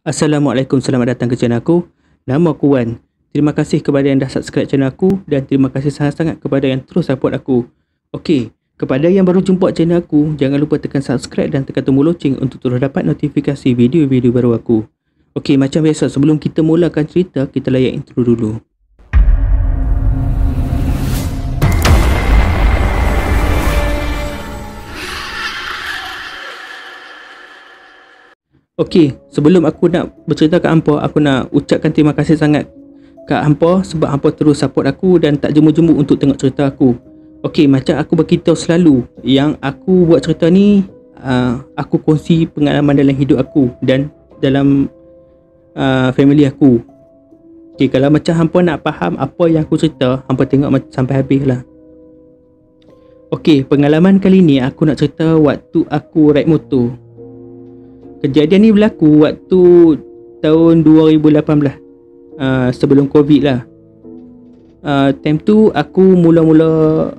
Assalamualaikum, selamat datang ke channel aku. Nama aku Wan. Terima kasih kepada yang dah subscribe channel aku dan terima kasih sangat-sangat kepada yang terus support aku. Okey, kepada yang baru jumpa channel aku, jangan lupa tekan subscribe dan tekan tombol loceng untuk terus dapat notifikasi video-video baru aku. Okey, macam biasa, sebelum kita mulakan cerita, kita layak intro dulu. Okey, sebelum aku nak bercerita kat hampa, aku nak ucapkan terima kasih sangat kat hampa sebab hampa terus support aku dan tak jemu-jemu untuk tengok cerita aku. Okey, macam aku beritahu selalu, yang aku buat cerita ni, aku kongsi pengalaman dalam hidup aku dan dalam family aku. Okey, kalau macam hampa nak faham apa yang aku cerita, hampa tengok sampai habis lah. Okey, pengalaman kali ni aku nak cerita waktu aku ride motor. Kejadian ni berlaku waktu tahun 2018, sebelum Covid lah. Time tu aku mula-mula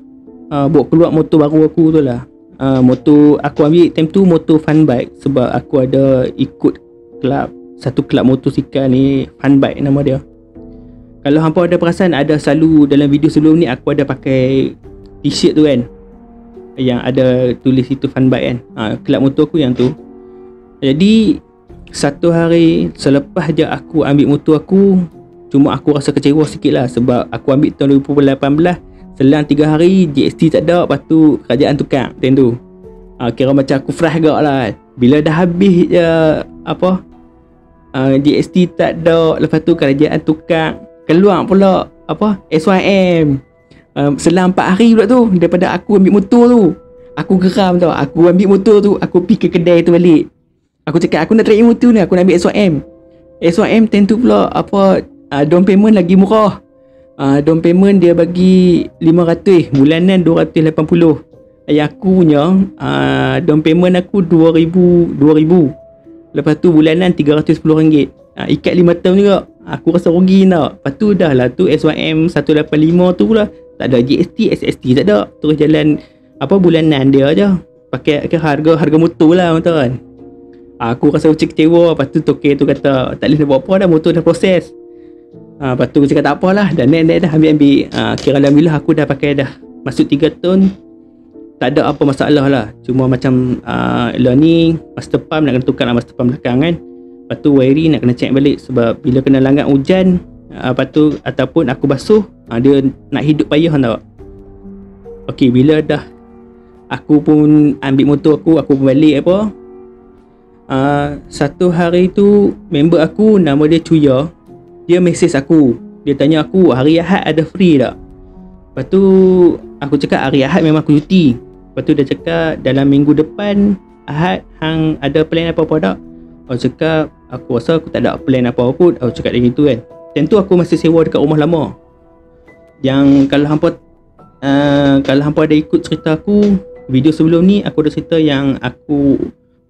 bawa keluar motor baru aku tu lah. Motor aku ambil time tu motor fun bike sebab aku ada ikut satu kelab motosikal ni, fun bike nama dia. Kalau hampa ada perasan, ada selalu dalam video sebelum ni aku ada pakai t-shirt tu kan, yang ada tulis itu fun bike kan. Kelab motor aku yang tu. Jadi satu hari selepas je aku ambil motor aku, cuma aku rasa kecewa sikit lah sebab aku ambil tahun 2018, selang 3 hari GST tak ada, lepas tu kerajaan tukar time tu. Kira macam aku frah gak lah. Bila dah habis je GST tak ada, lepas tu kerajaan tukar, keluar pula SYM. Selang 4 hari pula tu daripada aku ambil motor tu. Aku geram tau. Aku ambil motor tu, aku pergi ke kedai tu balik. Aku cakap aku nak trade motor ni, aku nak ambil SYM time tu pula down payment lagi murah. Down payment dia bagi 500, bulanan 280. Yang aku punya down payment aku 2000. Lepas tu bulanan RM310. Ikat 5 tahun juga. Aku rasa rugi tau. Lepas tu dah lah tu SYM 185 tu pula tak ada GST, SST tak ada. Terus jalan bulanan dia je. Pakai harga motor lah tuan. Aku rasa macam kecewa. Lepas tu token tu kata tak boleh nak buat apa dah, motor dah proses. Lepas tu aku cakap tak apalah, dah naik dah, ambil. Kira alhamdulillah aku dah pakai dah masuk 3 tahun, tak ada apa masalah lah. Cuma macam lah ni master pump nak kena tukar lah, master pump belakang kan. Lepas tu wiring nak kena check balik sebab bila kena langgar hujan, lepas tu ataupun aku basuh, dia nak hidup payah tau. Okey, bila dah aku pun ambil motor aku pun balik satu hari tu member aku nama dia Cuya, dia mesej aku, dia tanya aku hari Ahad ada free tak. Lepas tu aku cakap hari Ahad memang aku cuti. Lepas tu dia cakap dalam minggu depan Ahad hang ada plan apa-apa tak. Aku cakap aku rasa aku tak ada plan apa-apa pun. Aku cakap dia gitu kan. Tentu aku masih sewa dekat rumah lama. Yang kalau hampa ada ikut cerita aku video sebelum ni, aku ada cerita yang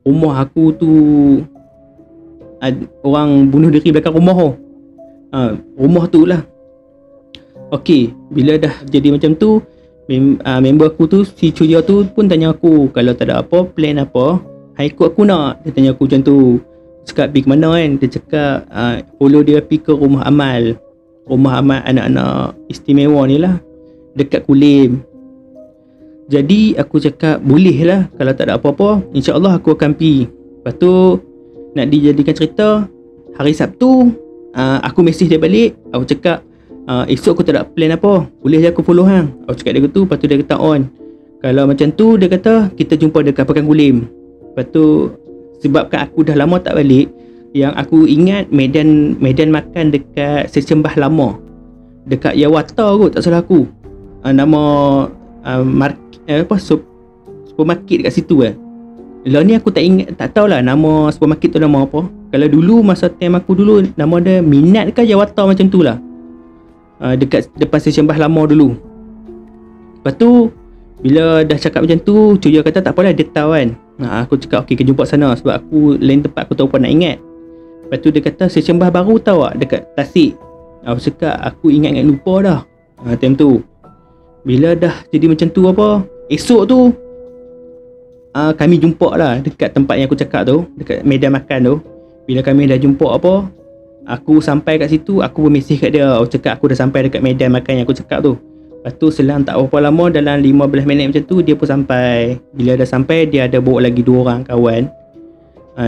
rumah aku tu orang bunuh diri belakang rumah tu. Rumah tu lah. Okey, bila dah jadi macam tu, member aku tu, si Cuya tu pun tanya aku kalau tak ada apa, plan apa, hai ikut aku nak. Dia tanya aku macam tu. Cakap pergi ke mana kan. Dia cakap follow dia pergi ke rumah amal anak-anak istimewa ni lah, dekat Kulim. Jadi aku cakap boleh lah, kalau tak ada apa-apa InsyaAllah aku akan pergi. Lepas tu nak dijadikan cerita, hari Sabtu aku mesej dia balik. Aku cakap esok aku tak ada plan apa, boleh je aku follow hang. Aku cakap dia gitu. Lepas tu dia kata on. Kalau macam tu dia kata kita jumpa dekat Pekan Kulim. Lepas tu sebabkan aku dah lama tak balik, yang aku ingat medan makan dekat Sesembah Lama, dekat Yawata kot tak salah aku. Nama supermarket kat situ kan. Lah ni aku tak ingat, tak tahulah nama supermarket tu nama apa. Kalau dulu masa time aku dulu nama dia Minat ke Yawata macam tu lah. Dekat depan Sesembah Lama dulu. Lepas tu bila dah cakap macam tu, Cuya kata tak apalah dia tahu kan. Aku cakap okey, kita jumpa sana sebab aku lain tempat aku tahu pun nak ingat. Lepas tu dia kata Sesembah baru tahu tak dekat Tasik. Aku cakap aku ingat lupa dah. Time tu bila dah jadi macam tu esok tu kami jumpa lah dekat tempat yang aku cakap tu, dekat medan makan tu. Bila kami dah jumpa apa, aku sampai kat situ, aku pun mesej kat dia. Aku cakap aku dah sampai dekat medan makan yang aku cakap tu. Lepas tu selang tak berapa lama, dalam 15 minit macam tu, dia pun sampai. Bila dah sampai, dia ada bawa lagi 2 orang kawan.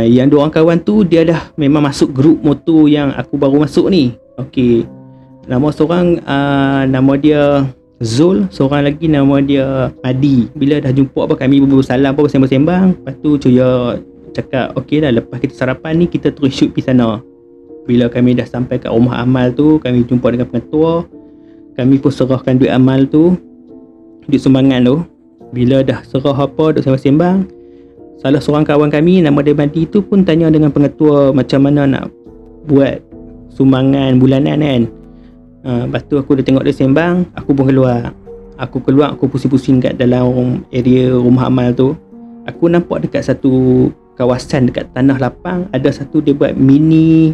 Yang 2 orang kawan tu, dia dah memang masuk grup motor yang aku baru masuk ni. Okey. Nama seorang, nama dia Zul, seorang lagi nama dia Adi. Bila dah jumpa apa, kami bersalam apa, bersembang-sembang. Lepas tu Cuya cakap, okey dah, lepas kita sarapan ni, kita terus shoot pergi sana. Bila kami dah sampai kat rumah amal tu, kami jumpa dengan pengetua. Kami pun serahkan duit amal tu, duit sumbangan tu. Bila dah serah apa, duk sembang-sembang, salah seorang kawan kami nama dia Bandi tu pun tanya dengan pengetua macam mana nak buat sumbangan bulanan kan. Lepas tu aku dah tengok dia sembang, aku pun keluar. Aku pusing-pusing kat dalam area rumah amal tu. Aku nampak dekat satu kawasan dekat tanah lapang, ada satu dia buat mini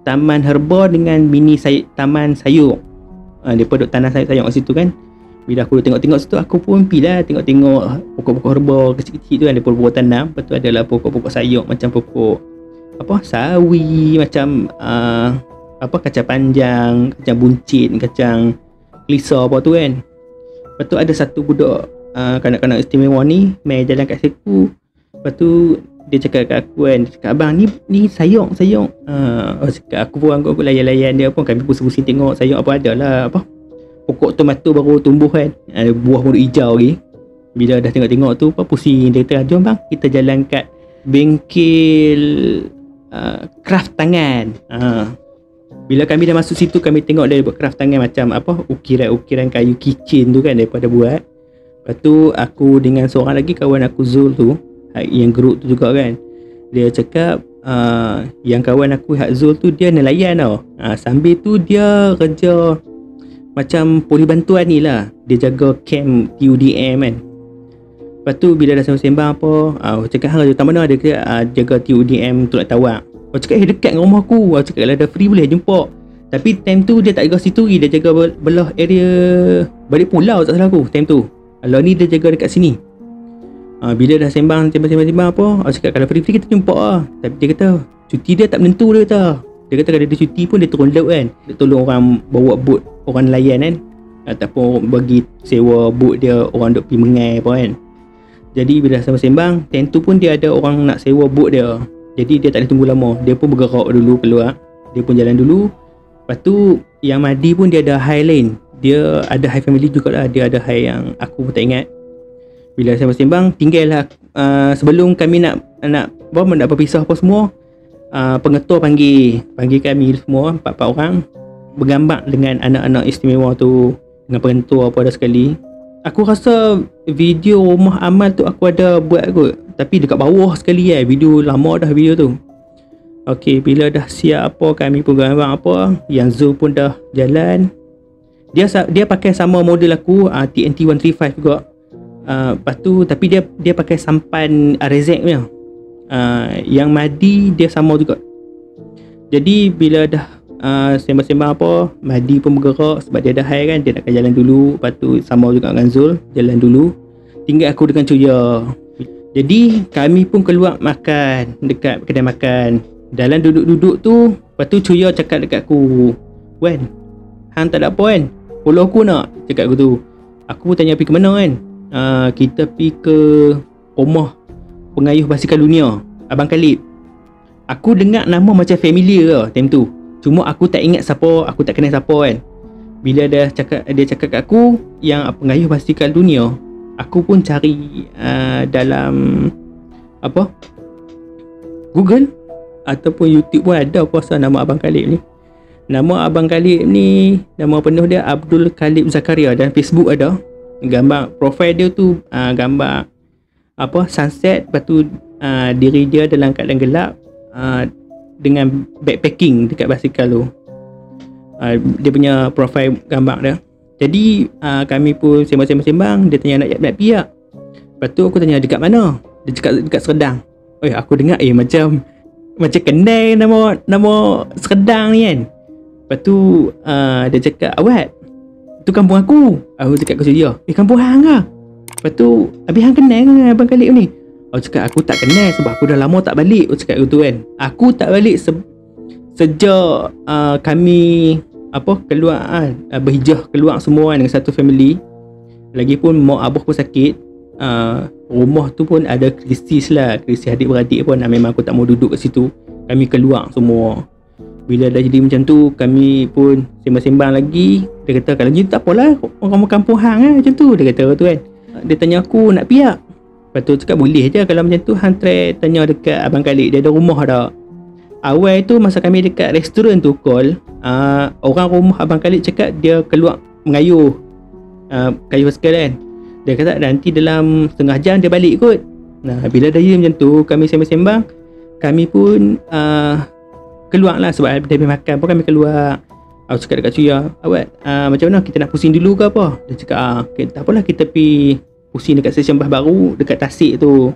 taman herba dengan mini taman sayur. Dia pun duk tanah sayur kat situ kan. Bila aku tengok-tengok situ, aku pun pergi lah tengok-tengok pokok-pokok herba kecil-kecil tu kan, dia pun tanam. Lepas tu adalah pokok-pokok sayur macam pokok sawi, macam kacang panjang, kacang buncit, kacang kelisa apa tu kan. Lepas tu ada satu budak kanak-kanak istimewa ni main jalan kat situ. Lepas tu dia cakap kat aku kan, dia cakap, abang ni sayur. Aku pun aku layan-layan dia pun, kami pusing-pusing tengok sayur apa, adalah pokok tomato baru tumbuh kan, buah pun hijau lagi. Bila dah tengok-tengok tu pusing, dia kata, jom bang kita jalan kat bengkel craft tangan. Bila kami dah masuk situ, kami tengok dia buat craft tangan macam ukiran-ukiran kayu kitchen tu kan, daripada buat. Lepas tu aku dengan seorang lagi kawan aku Zul tu, yang group tu juga kan, dia cakap yang kawan aku Zul tu dia nelayan tau. Sambil tu dia kerja macam poli bantuan ni lah, dia jaga camp TUDM kan. Lepas tu bila dah sembang apa, aku cakap hang kerja mana, dia kata jaga TUDM Tulak Tawak. Aku cakap dekat dengan rumah aku. Aku cakap kalau ada free boleh jumpa. Tapi time tu dia tak jaga situ, dia jaga belah area balik pulau tak salah aku time tu. Kalau ni dia jaga dekat sini. Bila dah sembang apa, aku cakap kalau free kita jumpa lah. Tapi dia kata cuti dia tak menentu, dia kata. Dia kata kalau dia cuti pun dia turun laut kan, dia tolong orang bawa bot, orang nelayan kan, ataupun bagi sewa bot dia, orang duk pergi mengai apa kan. Jadi bila sembang, time tu pun dia ada orang nak sewa bot dia. Jadi dia tak boleh tunggu lama, dia pun bergerak dulu keluar, dia pun jalan dulu. Lepas tu yang Madi pun dia ada high lain, dia ada high family jugalah, dia ada high yang aku pun tak ingat. Bila sembang, tinggallah sebelum kami nak berpisah apa semua, pengetua panggil kami semua 4 orang bergambar dengan anak-anak istimewa tu, dengan pengetua apa ada sekali. Aku rasa video rumah amal tu aku ada buat kot, tapi dekat bawah sekali video lama dah video tu. Okey, bila dah siap apa, kami pun gambar apa, yang Zul pun dah jalan. Dia pakai sama model aku, TNT 135 juga. Lepas tu tapi dia pakai sampan Rezek punya. Yang Madi dia sama juga. Jadi bila dah sembang-sembang apa, Madi pun bergerak sebab dia dah high kan, dia nak jalan dulu. Lepas tu sama juga dengan Zul, jalan dulu. Tinggal aku dengan Cuya. Jadi kami pun keluar makan dekat kedai makan. Dalam duduk-duduk tu, lepas tu Cuya cakap dekat aku, "Wan, hang tak ada apa kan? Follow aku nak?" Cakap aku tu. Aku pun tanya pergi ke mana kan. Kita pergi ke rumah pengayuh basikal dunia, Abang Khalid. Aku dengar nama macam familiar lah time tu. Cuma aku tak ingat siapa, aku tak kenal siapa kan. Bila dia cakap kat aku yang pengayuh basikal dunia, aku pun cari dalam Google ataupun YouTube pun ada pasal nama Abang Khalid ni. Nama Abang Khalid ni, nama penuh dia Abdul Khalid Zakaria, dan Facebook ada. Gambar profil dia tu gambar sunset, lepas tu diri dia dalam keadaan gelap dengan backpacking dekat basikal tu. Dia punya profil gambar dia. Jadi kami pun sembang-sembang, dia tanya nak pergi tak? Lepas tu aku tanya dekat mana? Dia cakap dekat Serdang. Aku dengar macam kenal nama Serdang ni kan. Lepas tu dia cakap, awat, tu kampung aku. Aku cakap kat dia, kampung hang ke? Lepas tu, habis hang kenal dengan Abang Khalid ni? Aku cakap aku tak kenal sebab aku dah lama tak balik. Aku cakap gitu kan. Aku tak balik sejak kami keluar berhijrah keluar semua kan, dengan satu family. Lagipun mak abah pun sakit. Rumah tu pun ada krisis adik-beradik pun. Memang aku tak mau duduk kat situ. Kami keluar semua. Bila dah jadi macam tu, kami pun sembang-sembang lagi. Dia kata kalau gitu tak apalah, orang kampung hang macam tu. Dia kata tu kan. Dia tanya aku nak piak. Lepas tu cakap boleh je kalau macam tu. Hang try tanya dekat abang Khalid, dia ada rumah tak. Awal tu masa kami dekat restoran tu call, orang rumah abang Khalid cakap dia keluar mengayuh kayu basikal kan. Dia kata nanti dalam setengah jam dia balik kot. Nah, bila dah jadi macam tu, kami sembang-sembang, kami pun keluar lah. Sebab dia habis makan pun kami keluar. Aku cakap dekat Cuya, awak macam mana, kita nak pusing dulu ke apa? Dia cakap tak apalah, kita pergi pusing dekat stesen bas baru dekat Tasik tu.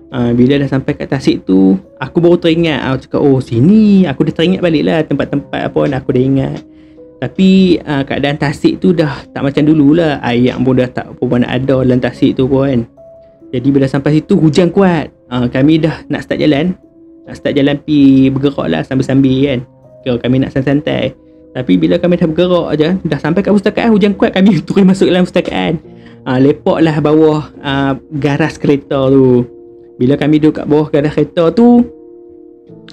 Bila dah sampai kat Tasik tu, aku baru teringat. Aku cakap oh sini. Aku dah teringat balik lah tempat-tempat apa aku dah ingat. Tapi keadaan Tasik tu dah tak macam dululah. Air pun dah tak apa nak ada dalam Tasik tu pun kan. Jadi bila sampai situ hujan kuat. Kami dah nak start jalan. Pergi bergerak lah sambil-sambil kan. Kira kami nak santai-santai. Tapi bila kami dah bergerak aja, dah sampai kat perpustakaan, hujan kuat, kami turun masuk dalam perpustakaan. Lepak lah bawah garas kereta tu. Bila kami duduk kat bawah garas kereta tu,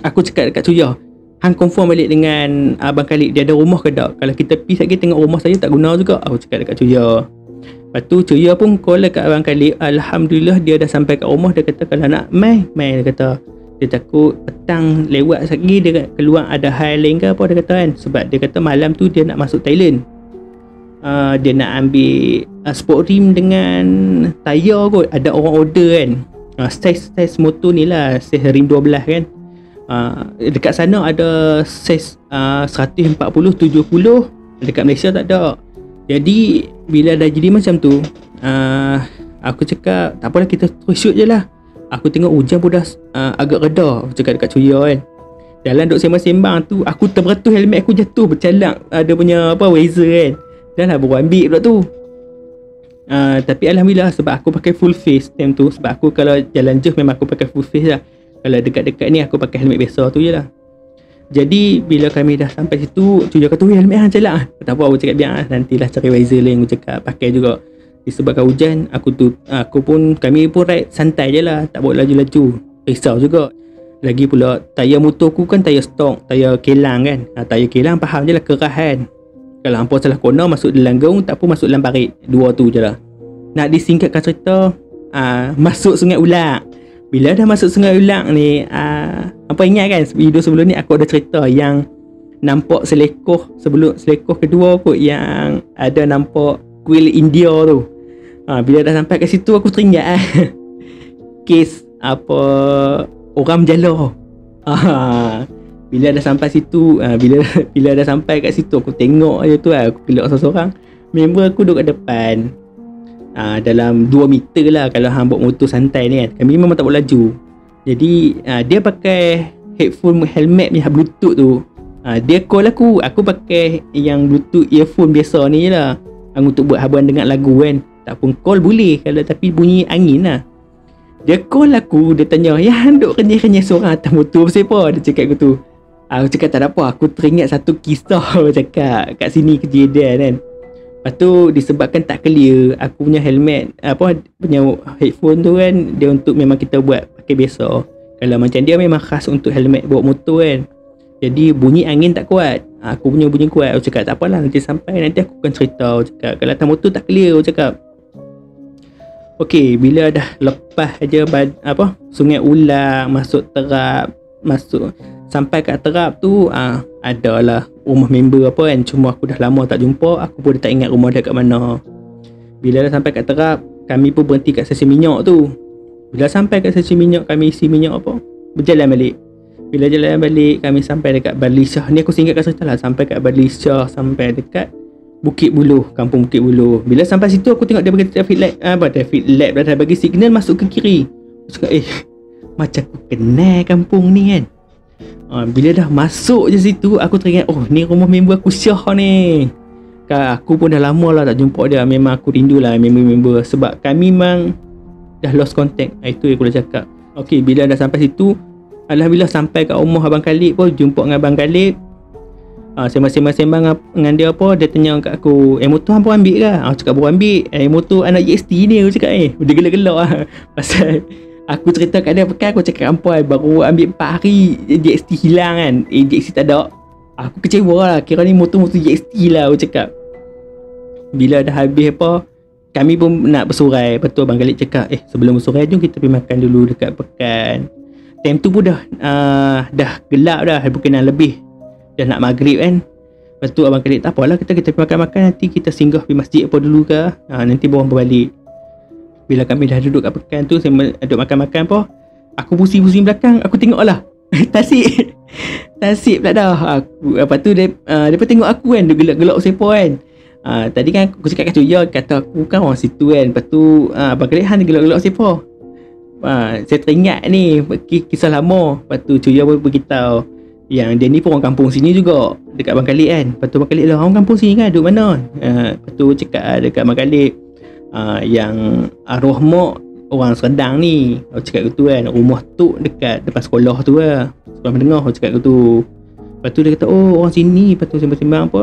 aku cakap dekat Cuya, hang confirm balik dengan abang Khalid dia ada rumah ke tak? Kalau kita pergi sekali tengok rumah saya tak guna juga. Aku cakap dekat Cuya. Lepas tu Cuya pun call lah kat abang Khalid. Alhamdulillah dia dah sampai kat rumah. Dia kata kalau nak mai dia kata. Dia takut petang lewat lagi dia keluar ada hal lain ke apa, dia kata kan. Sebab dia kata malam tu dia nak masuk Thailand. Dia nak ambil sport rim dengan tayar kot. Ada orang order kan. Saiz motor ni lah, saiz rim 12 kan. Dekat sana ada saiz 140, 70. Dekat Malaysia tak ada. Jadi bila dah jadi macam tu, aku cakap tak apalah, kita terus shoot je lah. Aku tengok hujan pun dah agak reda. Aku cakap dekat Cuya kan. Jalan duk sembang-sembang tu, aku terberatus helmet aku jatuh bercalak. Ada punya Wazer kan. Dah lah baru ambil pula tu. Tapi Alhamdulillah sebab aku pakai full face time tu. Sebab aku kalau jalan jauh memang aku pakai full face lah. Kalau dekat-dekat ni aku pakai helmet biasa tu je lah. Jadi bila kami dah sampai situ, Cuya kata helmet hang calak. Tak apa, aku cakap biar nantilah cari Wazer lain. Aku cakap pakai juga. Disebabkan hujan, kami pun ride santai je lah. Tak bawa laju-laju. Risau juga. Lagi pula tayar motor aku kan tayar stok, tayar kelang kan. Tayar kelang faham je lah, keras kan. Kalau hampa salah corner masuk dalam gaung, tak pun masuk dalam parit. Dua tu je lah. Nak disingkatkan cerita, masuk Sungai Ulak. Bila dah masuk Sungai Ulak ni, hampa ingat kan video sebelum ni aku ada cerita yang nampak selekoh kedua kot, yang ada nampak kuil India tu. Bila dah sampai kat situ aku teringat kes apa orang menjala. Bila dah sampai situ, bila dah sampai kat situ aku tengok je tu aku pelak seorang member aku duduk kat depan. Dalam 2 meter lah kalau hang bawa motor santai ni kan. Kami memang tak bawa laju. Jadi dia pakai headphone helmet ni bluetooth tu. Dia call aku pakai yang bluetooth earphone biasa ni je lah. Untuk buat habuan dengar lagu kan. Tak pun call boleh kalau tapi bunyi angin lah. Dia call aku, dia tanya, ya duk kenyai-kenyai seorang atas motor pasal apa? Dia cakap aku tu. Aku cakap tak ada apa, aku teringat satu kisah aku cakap kat sini kejadian kan. Lepas tu disebabkan tak clear aku punya helmet, punya headphone tu kan, dia untuk memang kita buat pakai biasa. Kalau macam dia memang khas untuk helmet bawa motor kan. Jadi bunyi angin tak kuat. Aku punya bunyi kuat. Aku cakap tak apalah, nanti sampai nanti aku akan cerita. Aku cakap kalau atas motor tak clear. Aku cakap okey, bila dah lepas aja Sungai Ulak, masuk Terap, sampai kat Terap tu adalah rumah member apa kan. Cuma aku dah lama tak jumpa, aku pun dah tak ingat rumah dia kat mana. Bila dah sampai kat Terap, kami pun berhenti kat stesen minyak tu. Bila sampai kat stesen minyak, kami isi minyak berjalan balik. Bila jalan balik, kami sampai dekat Badli Shah. Ni aku singkatkan cerita lah. Sampai kat Badli Shah, sampai dekat Bukit Buluh, kampung Bukit Buluh. Bila sampai situ aku tengok dia bagi traffic light, dah bagi signal masuk ke kiri. Aku cakap macam aku kenal kampung ni kan. Bila dah masuk je situ, aku teringat ni rumah member aku Syah ni. Aku pun dah lama lah tak jumpa dia. Memang aku rindu lah member-member. Sebab kami memang dah lost contact. Itu yang aku dah cakap. Okey, bila dah sampai situ, alhamdulillah sampai kat rumah Abang Khalid pun, jumpa dengan Abang Khalid. Sembang-sembang dengan dia apa, dia tanya kat aku, motor hampa ambil ke? Aku cakap baru ambil. Motor anak GST ni, aku cakap dia gelak-gelak lah. Pasal aku cerita kat dia, pekan aku cakap hampa baru ambil 4 hari GST hilang kan. GST tak ada. Aku kecewa lah, kira ni motor-motor GST lah, aku cakap. Bila dah habis apa, kami pun nak bersurai. Lepas tu Abang Khalid cakap, sebelum bersurai jom kita pergi makan dulu dekat Pekan. Time tu pun dah gelap dah, berkenaan lebih. Dah nak maghrib kan. Lepas tu Abang Khalid, tak apalah, kita pergi makan-makan, nanti kita singgah pergi masjid apa dulu ke. Nanti baru berbalik. Bila kami dah duduk kat Pekan tu, saya duduk makan-makan apa, aku pusing-pusing belakang, aku tengok lah Tasik pula dah. Lepas tu dia pun tengok aku kan, dia gelak-gelak sepa kan. Tadi kan aku cakap kat Cuya, kata aku kan orang situ kan. Lepas tu Abang Khalid Han gelak-gelak sepa. Saya teringat ni kisah lama. Lepas tu Cuya pun beritahu yang dia ni pun orang kampung sini juga, dekat Abang Khalid kan. Lepas tu Abang Khalid lah, orang kampung sini kan, duduk mana? Lepas tu cakap dekat Abang Khalid, yang arwah mak orang Serdang ni. Aku cakap gitu kan, rumah tu dekat depan sekolah tu lah, sekolah menengah. Aku cakap gitu. Lepas tu dia kata, oh orang sini. Lepas tu sembang-sembang apa,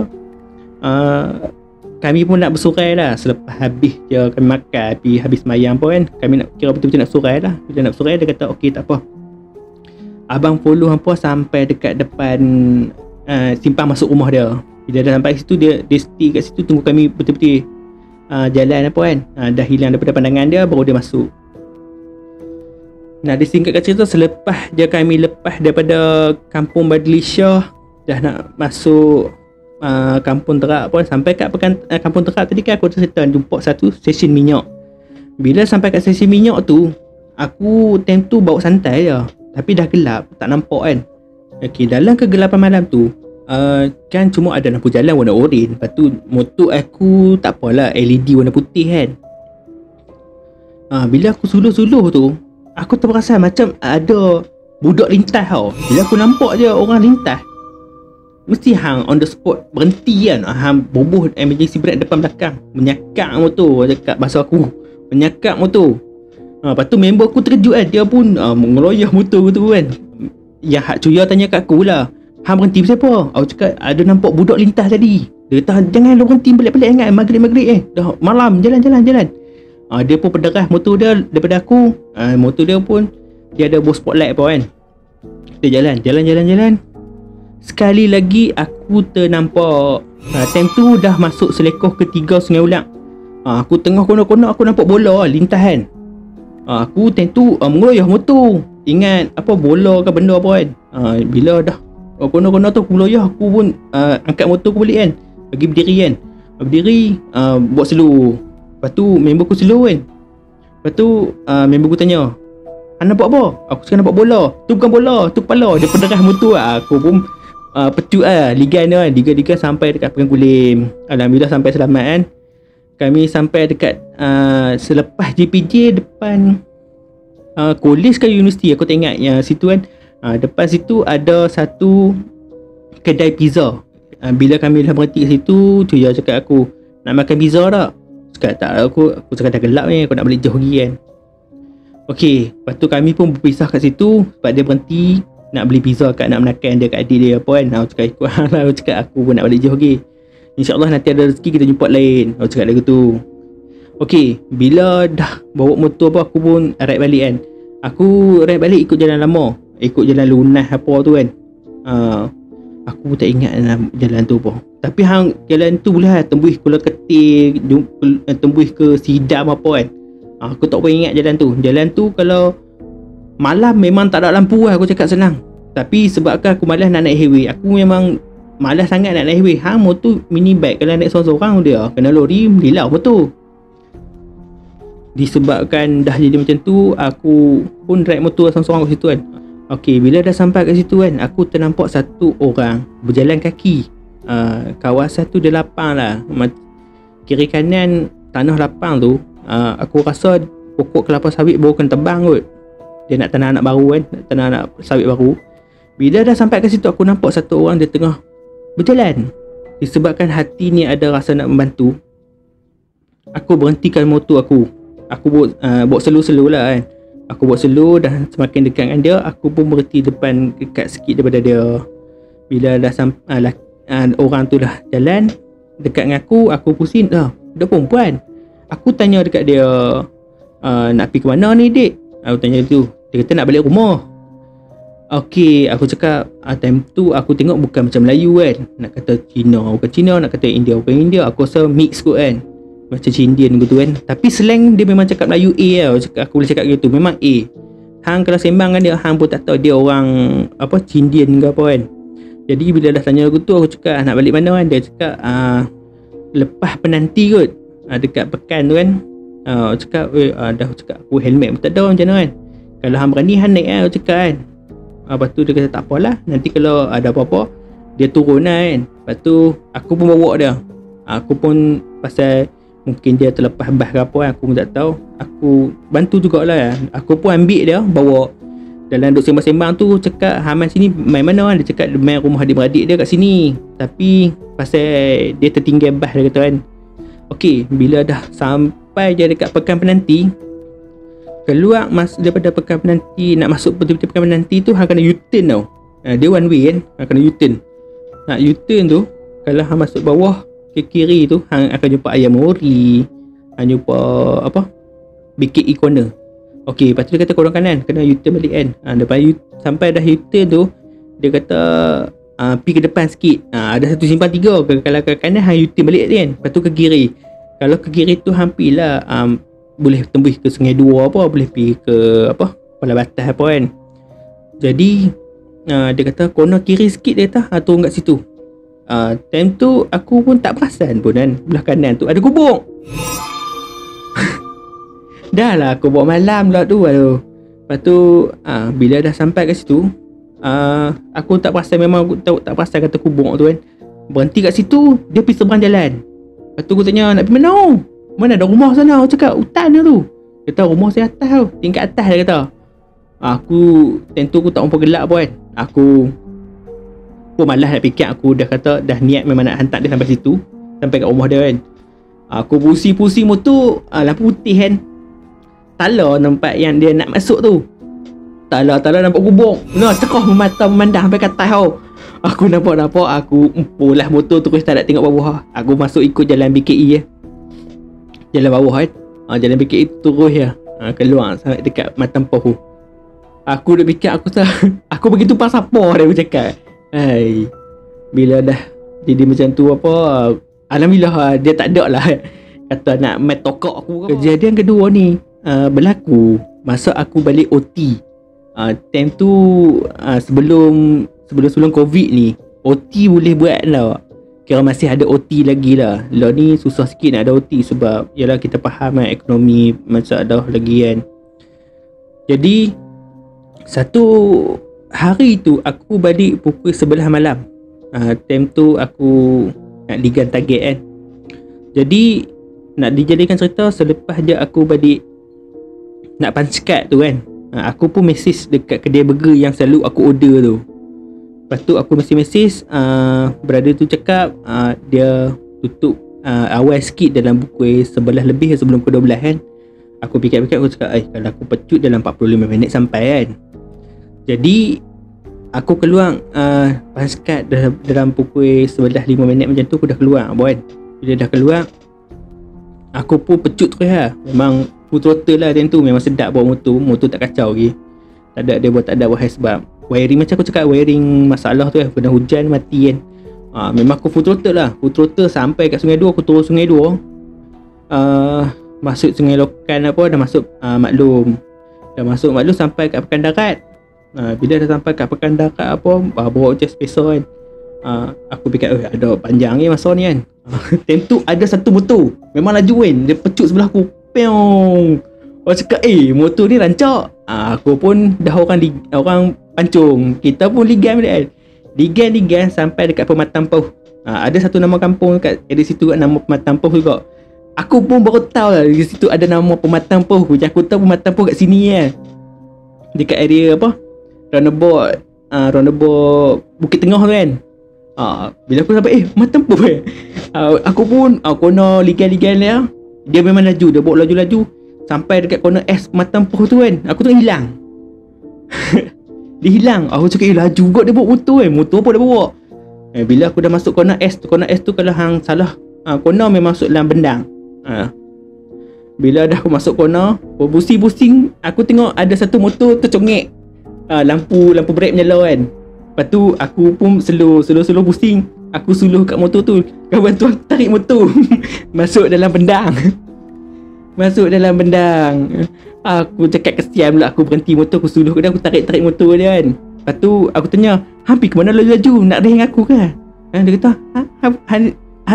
kami pun nak bersurai lah. Selepas habis je kami makan, habis semayang pun kan, kami nak kira betul-betul nak bersurai lah. Bila nak bersurai, dia kata okey tak apa, abang follow hampa sampai dekat depan simpang masuk rumah dia. Bila dah sampai situ, dia stay kat situ tunggu kami betul-betul jalan apa kan, dah hilang daripada pandangan dia, baru dia masuk. Nah, disingkatkan cerita, selepas je kami lepas daripada kampung Badlisha, dah nak masuk kampung Terap pun, sampai kat kampung Terap tadi kan aku cerita jumpa satu stesen minyak. Bila sampai kat stesen minyak tu, aku time tu bawa santai je, tapi dah gelap, tak nampak kan. Okey, dalam kegelapan malam tu, kan cuma ada lampu jalan warna oren. Lepas tu motor aku tak apalah, LED warna putih kan. Bila aku suluh-suluh tu, aku terperasan macam ada budak lintas tau. Bila aku nampak je orang lintas, mesti hang on the spot berhenti kan. Hang bubuh emergency brake depan belakang, menyakak motor. Cakap bahasa aku, menyakak motor. Lepas tu member aku terkejut kan, dia pun mengeloyah motor tu kan. Yang Hak Cuya tanya kat aku lah, hang berhenti siapa? Aku cakap ada nampak budak lintas tadi. Dia kata jangan lu berhenti pelik-pelik kan, maghrib-maghrib dah malam, jalan. Dia pun pederah motor dia daripada aku. Motor dia pun dia ada bawah spotlight apa kan. Dia jalan. Sekali lagi aku ternampak, time tu dah masuk selekoh ketiga Sungai Ulang. Aku tengah kono-kono, aku nampak bola lintas kan. Aku time tu mengoyah motor, ingat apa bola ke benda apa kan. Bila dah kono-kono tu aku meloyah, aku pun angkat motor aku balik kan, pergi berdiri kan. Buat slow. Lepas tu member aku slow kan. Lepas tu member aku tanya, nampak apa? Aku cakap nampak bola. Tu bukan bola, tu kepala. Dia pederah motor. Aku pun pecut ligan dia kan. Ligan sampai dekat Pekan Kulim. Alhamdulillah sampai selamat kan. Kami sampai dekat selepas JPJ depan kolej ke universiti, aku tak ingat yang situ kan. Depan situ ada satu kedai pizza. Bila kami dah berhenti kat situ, Cuya cakap aku, nak makan pizza tak? Cakap tak, aku cakap dah gelap ni, aku nak balik jauh lagi kan. Okey, lepas tu kami pun berpisah kat situ sebab dia berhenti nak beli pizza kat nak menakan dia kat adik dia apa kan. Aku cakap ikut lah, aku cakap aku pun nak balik jauh lagi. InsyaAllah nanti ada rezeki kita jumpa lain, aku cakap dia gitu. Okey, bila dah bawa motor apa, aku pun ride balik kan. Aku ride balik ikut jalan lama, ikut jalan lunas apa tu kan. Aku tak ingat jalan tu apa. Tapi hang jalan tu lah tembus Kuala Ketir, tembus ke Sidam apa kan. Aku tak pernah ingat jalan tu. Jalan tu kalau malam memang tak ada lampu lah, aku cakap senang. Tapi sebabkan aku malas nak naik highway, aku memang malas sangat nak naik highway. Motor mini bike kalau naik seorang-seorang dia kena lori lilau motor. Disebabkan dah jadi macam tu, aku pun ride motor seorang-seorang kat situ kan. Okey, bila dah sampai kat situ kan, aku ternampak satu orang berjalan kaki. Kawasan tu dia lapang lah, kiri kanan tanah lapang tu. Aku rasa pokok kelapa sawit baru kena tebang kot. Dia nak tanam anak baru kan, nak tanam anak sawit baru. Bila dah sampai kat situ, aku nampak satu orang dia tengah berjalan. Disebabkan hati ni ada rasa nak membantu, aku berhentikan motor aku. bawa slow lah kan. Aku bawa slow, dan semakin dekat dengan dia, aku pun berhenti dekat sikit daripada dia. Bila dah sampai orang tu dah jalan dekat dengan aku pusing dia perempuan. Aku tanya dekat dia, nak pergi ke mana ni dik? Aku tanya tu. Dia kata nak balik rumah. Okey, aku cakap time tu aku tengok bukan macam Melayu kan. Nak kata Cina bukan Cina, nak kata India bukan India. Aku rasa mix kot kan, macam Indian gitu kan. Tapi slang dia memang cakap Melayu A tau. Aku boleh cakap gitu, memang A. Hang kalau sembang dengan dia, hang pun tak tahu dia orang apa, Indian ke apa kan. Jadi bila dah tanya aku tu, aku cakap nak balik mana kan. Dia cakap lepas penanti kot, dekat pekan tu kan. Aku cakap dah, aku cakap aku helmet pun tak ada macam mana kan. Kalau hang berani hang naik aku cakap kan. Lepas tu dia kata tak apalah, nanti kalau ada apa-apa dia turun lah kan. Lepas tu aku pun bawa dia. Aku pun pasal mungkin dia terlepas bas ke apa kan, aku pun tak tahu. Aku bantu jugalah. Aku pun ambil dia, bawa. Dalam duduk sembang-sembang tu cakap Haman sini main mana kan. Dia cakap main rumah adik-beradik dia kat sini. Tapi pasal dia tertinggal bas, dia kata kan. Okey, bila dah sampai je dekat pekan penanti, keluar daripada pekan penanti, nak masuk betul-betul pekan penanti tu, hang kena U-turn tau. Dia one way kan, hang kena U-turn. Nak U-turn tu, kalau hang masuk bawah ke kiri tu, hang akan jumpa ayam ori, hang jumpa apa, BKE corner. Okey, lepas tu dia kata korang kanan, kena U-turn balik kan. Lepas sampai dah U-turn tu, dia kata pergi ke depan sikit. Ada satu simpang 3. Kalau ke kanan hang U-turn balik kan. Lepas tu ke kiri. Kalau ke kiri tu hampir lah boleh tembus ke Sungai Dua apa, boleh pergi ke apa, Kuala Batas apa kan. Jadi dia kata corner kiri sikit, dia kata turun kat situ. Time tu aku pun tak perasan pun kan, belah kanan tu ada kubur. Dah lah aku bawa malam lah tu. Lepas tu bila dah sampai kat situ, aku tak perasan, memang aku tak perasan kata kubur tu kan. Berhenti kat situ, dia pergi seberang jalan. Lepas tu aku tanya nak pergi mana? Mana ada rumah sana? Aku cakap hutan dia tu. Dia kata rumah saya atas tau, tingkat atas, dia kata. Aku tentu aku tak mampu gelap pun kan. Aku pun malas nak fikir. Aku dah kata dah niat memang nak hantar dia sampai situ, sampai kat rumah dia kan. Aku pusing-pusing motor, lampu putih kan. Tala tempat yang dia nak masuk tu. Tala nampak kubur. Cerah memata memandang sampai ke atas tau. Aku nampak, aku empulah motor terus, tak nak tengok bawah. Aku masuk ikut jalan BKE jalan bawah kan. Jalan BKE terus keluar sampai dekat Matampoh. Aku dah fikir aku begitu pasapor dia, aku cakap. Hai, bila dah jadi macam tu apa, alhamdulillah dia tak ada lah kata nak main tokok aku. Kejadian kedua ni berlaku masa aku balik OT. Time tu sebelum Covid ni, OT boleh buat lah. Kira masih ada OT lagi lah. Lah ni susah sikit nak ada OT sebab yalah kita faham kan, ekonomi masalah lagi kan. Jadi satu hari tu aku balik pukul 11 malam. Time tu aku nak digan target kan. Jadi nak dijadikan cerita, selepas je aku balik nak punch card tu kan, aku pun message dekat kedai burger yang selalu aku order tu. Lepas tu aku mesej brother tu cakap dia tutup awal sikit dalam pukul 11 lebih sebelum pukul 12 kan. Aku fikir-fikir, aku cakap kalau aku pecut dalam 45 minit sampai kan. Jadi aku keluar punch card dalam pukul 11.05 macam tu, aku dah keluar kan. Bila dah keluar, aku pun pecut terus lah. Memang full throttle lah time tu. Memang sedap bawa motor tak kacau lagi. Tak ada buat sebab wiring, macam aku cakap, wiring masalah tu kena hujan mati kan. Memang aku full throttle sampai kat Sungai Dua. Aku turun Sungai Dua, masuk Sungai Lokan apa, dah masuk Maklum. Dah masuk Maklum sampai kat Pekan Darat. Bila dah sampai kat Pekan Darat apa, bawa je spacer kan. Aku fikir ada panjang ni masa ni kan. Time tu ada satu motor memang laju kan, dia pecut sebelah aku. Peong. Aku cakap motor ni rancak. Aku pun dah orang pancung, kita pun ligan balik kan. Ligan sampai dekat Pematang Pauh. Ada satu nama kampung kat area situ, kat nama Pematang Pauh juga. Aku pun baru tahu lah di situ ada nama Pematang Pauh. Aku tahu Pematang Pauh kat sini kan, dekat area apa, roundabout Bukit Tengah tu kan. Bila aku sampai Pematang Pauh aku pun kena ligan dia. Dia memang laju, dia bawa laju-laju sampai dekat corner S Matampuh tu kan, aku tengok hilang. Dia hilang. Aku cakap laju juga dia bawa motor kan. Motor apa dia bawa? Bila aku dah masuk corner S tu kalau hang salah corner memang masuk dalam bendang. Bila dah aku masuk corner, pusing-pusing, aku tengok ada satu motor tercongek. Lampu brake menyala kan. Lepas tu aku pun slow pusing. Aku suluh kat motor tu. Kawan tu tarik motor masuk dalam bendang. Masuk dalam bendang. Aku cakap kesian pula, aku berhenti motor, aku suluh ke dia, aku tarik motor dia kan. Lepas tu aku tanya, "Hampir ke mana laju? Nak ring aku ke?" Dia kata,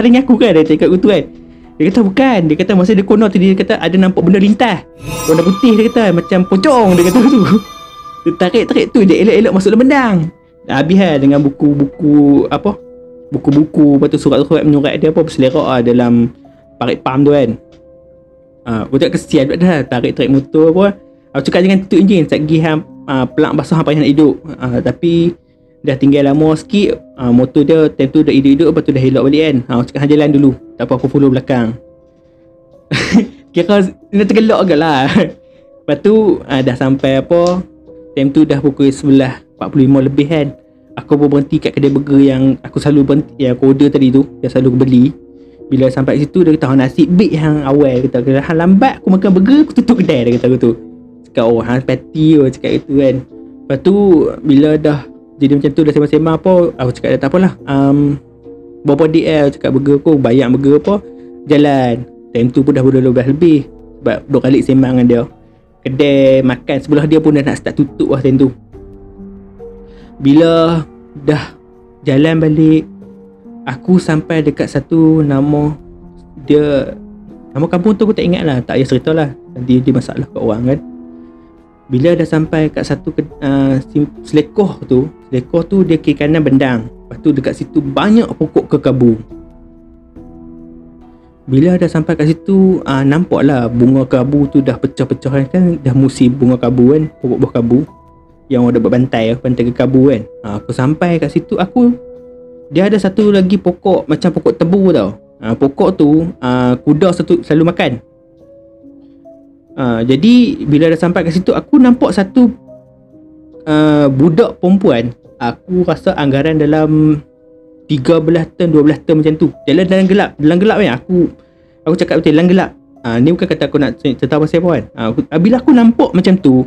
ring aku ke?" Dia cakap aku tu kan. Dia kata bukan. Dia kata masa dia corner tu, dia kata ada nampak benda lintas, warna putih, dia kata macam pocong, dia kata tu. Dia tarik tu, dia elok-elok masuk dalam bendang. Habis lah dengan buku-buku, lepas tu surat-surat menyurat dia berselerak dalam parit pam tu kan. Aku cakap kesian pula dah, tarik motor apa. Aku cakap jangan tutup enjin, satgi pelak basah payah nak hidup. Tapi dah tinggal lama sikit, motor dia time tu dah hidup-hidup, lepas tu dah elok balik kan. Aku cakap hang jalan dulu, tak apa aku follow belakang. Kira dia tergelak agak lah. Lepas tu dah sampai time tu dah pukul 11.45 lebih kan. Aku pun berhenti kat kedai burger yang aku selalu berhenti, yang aku order tadi tu, yang selalu aku beli. Bila sampai situ dia kata, "Nasib baik hang awal," kata, "hang lambat aku makan burger, aku tutup kedai," dia kata aku tu. Cakap, hang pati cakap gitu kan. Lepas tu bila dah jadi macam tu, dah sembang-sembang aku cakap dah tak apalah. Berapa DL cakap burger aku, bayar burger jalan. Time tu pun dah 12 lebih. Sebab dua kali sembang dengan dia. Kedai makan sebelah dia pun dah nak start tutup lah time tu. Bila dah jalan balik, aku sampai dekat satu nama kampung tu aku tak ingat lah, tak payah cerita lah, nanti dia masalah kat orang kan. Bila dah sampai kat satu selekoh tu dia kiri kanan bendang. Lepas tu dekat situ banyak pokok kekabu. Bila dah sampai kat situ, nampak lah bunga kabu tu dah pecah-pecah kan, dah musim bunga kabu kan, pokok buah kabu yang ada bantai kekabu kan. Aku sampai kat situ, dia ada satu lagi pokok macam pokok tebu tau. Pokok tu kuda selalu makan. Jadi bila dah sampai kat situ, aku nampak satu budak perempuan. Aku rasa anggaran dalam 13 ton 12 ton macam tu. Jalan dalam gelap kan. Aku cakap betul dalam gelap. Ni bukan kata aku nak cerita pasal apa kan. Bila aku nampak macam tu,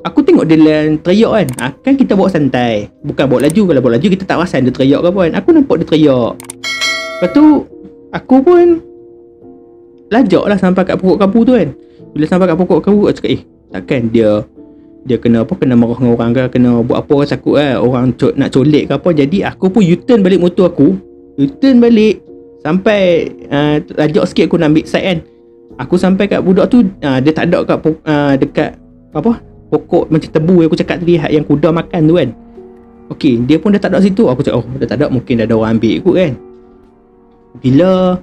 aku tengok dia teriak kan. Kan kita bawa santai, bukan bawa laju. Kalau bawa laju kita tak perasan dia teriak ke apa kan. Aku nampak dia teriak. Lepas tu aku pun lajak lah sampai kat pokok kabu tu kan. Bila sampai kat pokok kabu, aku cakap takkan dia kena marah dengan orang ke, kena buat apa, takut orang nak colek ke apa. Jadi aku pun U-turn balik motor aku, sampai lajak sikit aku nak ambil side kan. Aku sampai kat budak tu, dia tak ada kat dekat pokok macam tebu yang aku cakap tadi, yang kuda makan tu kan. Okey, dia pun dah tak ada situ. Aku cakap dah tak ada, mungkin dah ada orang ambil kot kan. Bila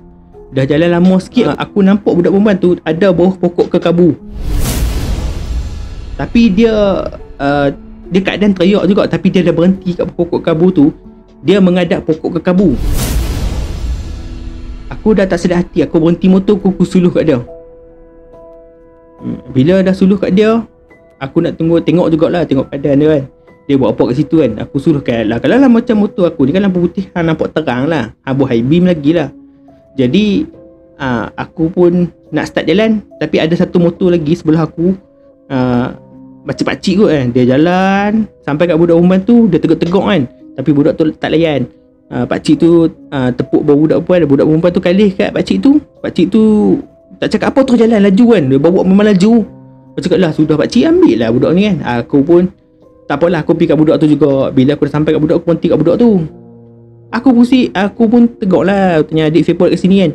dah jalan lama sikit, aku nampak budak perempuan tu ada bawah pokok kekabu. Tapi dia keadaan teriak juga, tapi dia dah berhenti kat pokok kekabu tu. Dia menghadap pokok kekabu. Aku dah tak sedar hati, aku berhenti motor, aku suluh kat dia. Bila dah suluh kat dia, aku nak tengok jugalah, tengok keadaan dia kan. Dia buat apa kat situ kan. Aku suluhkan lah, kalau lah macam motor aku ni kan lampu putih, nampak terang lah, high beam lagi lah. Jadi aku pun nak start jalan, tapi ada satu motor lagi sebelah aku, macam pakcik kot kan. Dia jalan sampai kat budak perempuan tu, dia tegak-tegak kan, tapi budak tu tak layan. Pakcik tu tepuk bawah budak perempuan. Budak perempuan tu kalih kat pakcik tu tak cakap apa, terus jalan laju kan. Dia bawa memang laju. Aku cakap lah, sudah pakcik ambil lah budak ni kan. Aku pun tak apalah, aku pergi kat budak tu juga. Bila aku dah sampai kat budak, aku berhenti kat budak tu. Aku pun tegak lah, tanya adik siapa kat sini kan,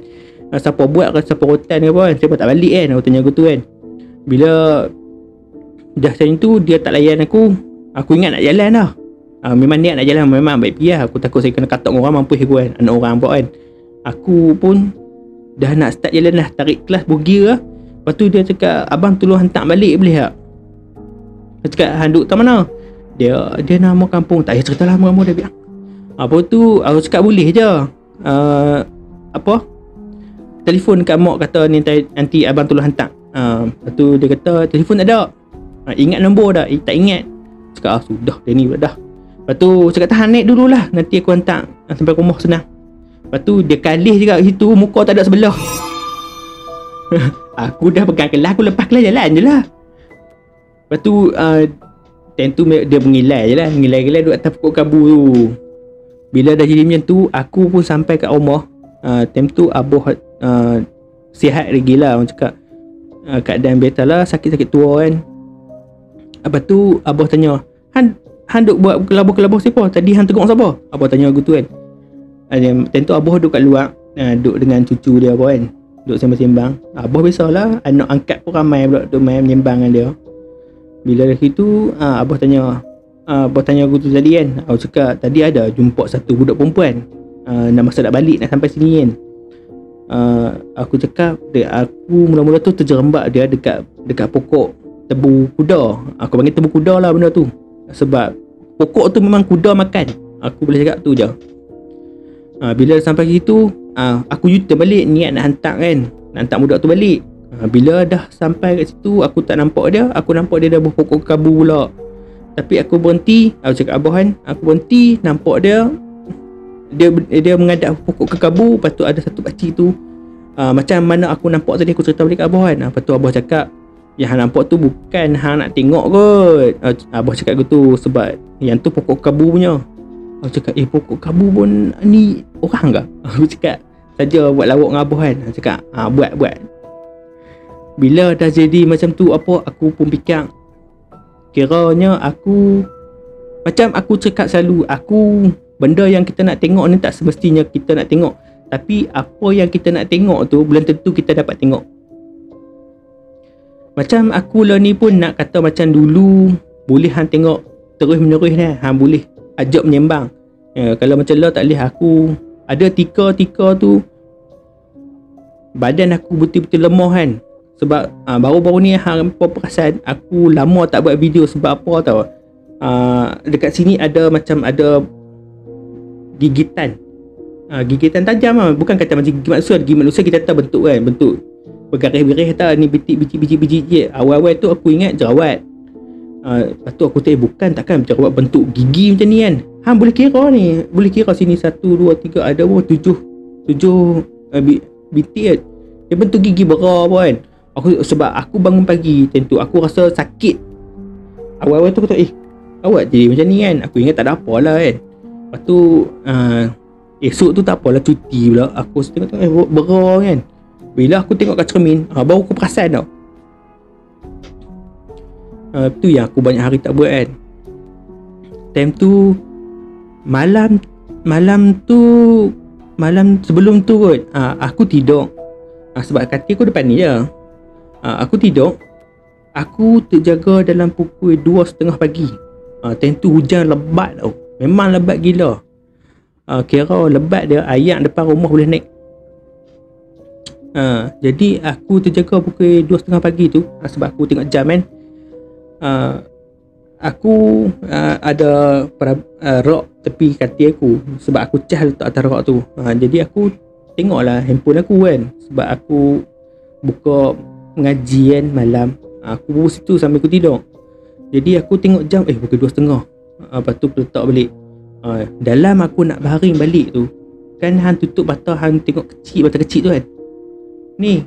siapa buat ke, siapa rotan ke apa kan, siapa tak balik kan. Aku tanya aku tu kan. Bila dah macam tu, dia tak layan aku. Aku ingat nak jalan dah. Memang niat nak jalan, memang baik pergi lah. Aku takut saya kena katak orang, mampus aku kan, anak orang buat kan. Aku pun dah nak start jalan dah, tarik kelas bergear lah. Lepas tu dia cakap, abang tolong hantar balik boleh tak? Dia cakap, hang duduk tak mana? Dia nama kampung, tak payah cerita lama dia bilang. Apa tu, aku cakap boleh je. Telefon kat mak, kata nanti abang tolong hantar Lepas tu dia kata telefon tak ada. Ingat nombor dah? Tak ingat. Cakap sudah dia ni pula dah. Lepas tu cakap tahan naik dululah, nanti aku hantar sampai rumah senang. Lepas tu dia kalih juga kat situ, muka tak ada sebelah. Aku dah pegang kelas, aku lepas kelas jalan je lah. Lepas tu time tu dia mengilai je lah, mengilai-gilai duduk atas pokok kabu tu. Bila dah jadi macam tu, aku pun sampai kat rumah. Time tu Abah sihat lagi lah, orang cakap keadaan better lah, sakit-sakit tua kan. Lepas tu Abah tanya, Han duk buat kelabur-kelabur siapa? Tadi Han tengok siapa? Abah tanya aku tu kan. Time tu Abah duduk kat luar, duduk dengan cucu dia apa kan, duduk sembang-sembang. Abah biasalah, anak angkat pun ramai pula duduk main menyembang dengan dia. Bila dari situ Abah tanya aku tu tadi kan. Aku cakap tadi ada jumpa satu budak perempuan, nak masa nak balik, nak sampai sini kan. Aku cakap aku mula-mula tu terjerembab dia dekat pokok tebu kuda. Aku panggil tebu kuda lah benda tu, sebab pokok tu memang kuda makan. Aku boleh cakap tu je. Bila sampai situ, aku U-turn balik, niat nak hantar kan, nak hantar budak tu balik. Bila dah sampai kat situ, aku tak nampak dia. Aku nampak dia dah berpokok kabu pula. Tapi aku berhenti. Aku cakap Abah kan, aku berhenti, nampak dia mengadap pokok kekabu. Lepas tu ada satu pakcik tu, macam mana aku nampak tadi, aku cerita balik kat Abah kan. Lepas tu Abah cakap, yang hang nampak tu bukan hang nak tengok kot. Abah cakap gitu, sebab yang tu pokok kabu punya. Aku cakap pokok kabu pun ni orang ke? Aku cakap saja buat lawak dengan Abah kan. Aku cakap buat. Bila dah jadi macam tu, aku pun fikir, kiranya aku macam aku cakap selalu, benda yang kita nak tengok ni tak semestinya kita nak tengok. Tapi apa yang kita nak tengok tu belum tentu kita dapat tengok. Macam aku lah ni pun nak kata macam dulu, boleh hang tengok terus menerus ni, hang boleh ajak menyembang. Kalau macam lah tak boleh. Aku ada tika tu badan aku betul-betul lemah kan. Sebab baru-baru ni hang perasan aku lama tak buat video. Sebab apa tau, dekat sini ada macam ada gigitan. Gigitan tajam lah. Bukan kata macam gigi manusia. Gigi manusia kita tahu bentuk kan, bentuk bergaris-garis tak, ni biji-biji je. Awal-awal tu aku ingat jerawat. Lepas tu aku tanya, bukan, takkan jerawat bentuk gigi macam ni kan. Hang boleh kira ni, boleh kira sini 1, 2, 3, ada pun 7 bintik. Dia bentuk gigi berapa kan. Sebab aku bangun pagi tentu aku rasa sakit. Awal-awal tu aku tak awak jadi macam ni kan. Aku ingat tak ada apa lah kan. Lepas tu esok tu tak apalah, cuti pula. Aku tengok berah kan. Bila aku tengok kat cermin, baru aku perasan tau. Tu yang aku banyak hari tak buat kan. Time tu malam sebelum tu kot, aku tidur. Sebab kaki aku depan ni je. Aku tidur. Aku terjaga dalam pukul 2:30 pagi. Time tu hujan lebat tau. Memang lebat gila. Kira lebat dia, air depan rumah boleh naik. Jadi aku terjaga pukul 2:30 pagi tu, sebab aku tengok jam kan. Aku ada rok tepi katil aku, sebab aku cas letak atas rok tu. Jadi aku tengoklah handphone aku kan, sebab aku buka mengaji kan malam. Aku buat situ sambil aku tidur. Jadi aku tengok jam, pukul 2:30. Lepas tu aku letak balik. Dalam aku nak baring balik tu, kan hang tutup mata, hang tengok kecil, mata kecil tu kan. Ni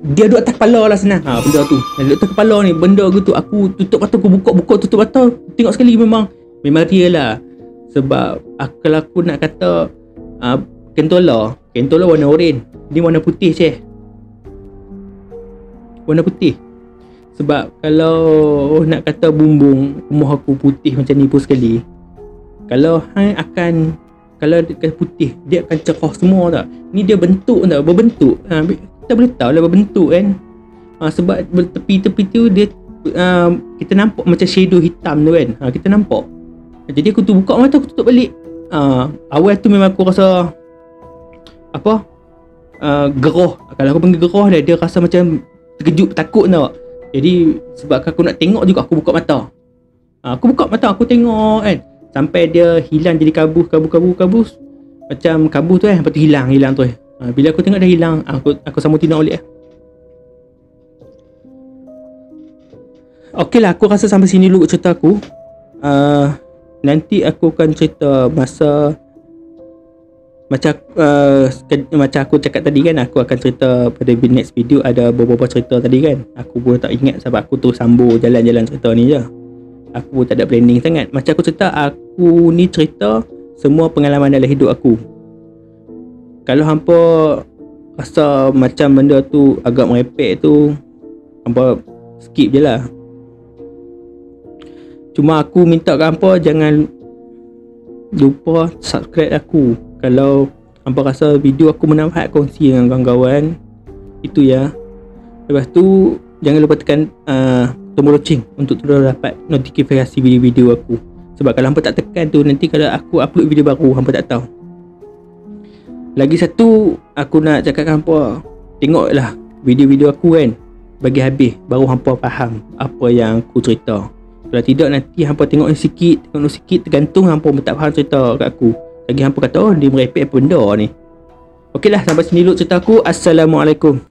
dia duduk atas kepala lah, senang. Benda tu duduk atas kepala ni, benda gitu. Aku tutup mata, aku buka tutup mata, tengok sekali memang real lah. Sebab kalau aku nak kata kentola warna oren, ni warna putih je. Warna putih. Sebab kalau nak kata bumbung rumah aku putih macam ni pun sekali, kalau hang akan, kalau dekat putih dia akan cerah semua tak. Ni dia bentuk tak, berbentuk. Kita boleh tahu lah berbentuk kan. Sebab tepi-tepi tu dia kita nampak macam shadow hitam tu kan. Kita nampak. Jadi aku tu buka mata, aku tutup balik. Awal tu memang aku rasa gerah. Kalau aku panggil gerah dia rasa macam terkejut, takut tau. Jadi sebab aku nak tengok juga, aku buka mata. Aku buka mata, aku tengok kan, sampai dia hilang jadi kabus. Macam kabus tu kan, lepas tu hilang tu. Bila aku tengok dah hilang, aku sambung tindak balik lah. Okey lah, aku rasa sampai sini dulu cerita aku. Nanti aku akan cerita masa macam aku cakap tadi kan, aku akan cerita pada next video. Ada beberapa cerita tadi kan, aku pun tak ingat sebab aku terus sambung jalan-jalan cerita ni je. Aku pun tak ada planning sangat. Macam aku cerita, aku ni cerita semua pengalaman dalam hidup aku. Kalau hampa rasa macam benda tu agak merepek tu, hampa skip je lah. Cuma aku minta kat hampa jangan lupa subscribe aku. Kalau hampa rasa video aku bermanfaat, kongsi dengan kawan-kawan. Itu ya. Lepas tu jangan lupa tekan tombol loceng untuk terus dapat notifikasi video-video aku. Sebab kalau hampa tak tekan tu, nanti kalau aku upload video baru, hampa tak tahu. Lagi satu aku nak cakap kat hampa, tengoklah video-video aku kan bagi habis, baru hampa faham apa yang aku cerita. Kalau tidak, nanti hampa tengok sikit, tergantung hampa tak faham cerita kat aku. Lagi hampa kata, oh dia merepek apa benda ni. Okeylah, sampai sini dulu cerita aku. Assalamualaikum.